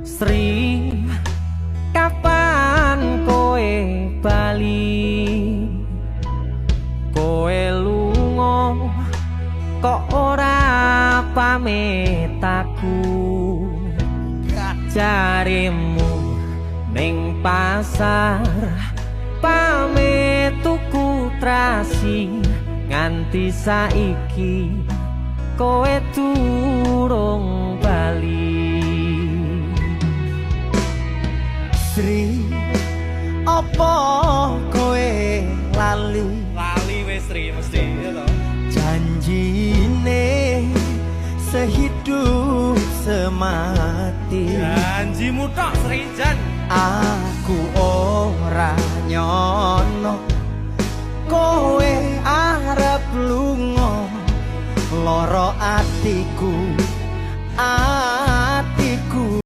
Sri, kapan kowe bali? Kowe lunga kok ora pamit aku? Jarimu ning pasar pamit tuku trasi, nganti saiki kowe durung bali. Sri, apa kowe lali? Lali wis Sri mesti ya toh. Janjine sehidup semati. Janjimu tok Sri Jan. Aku ora nyono kowe arep lunga, loro atiku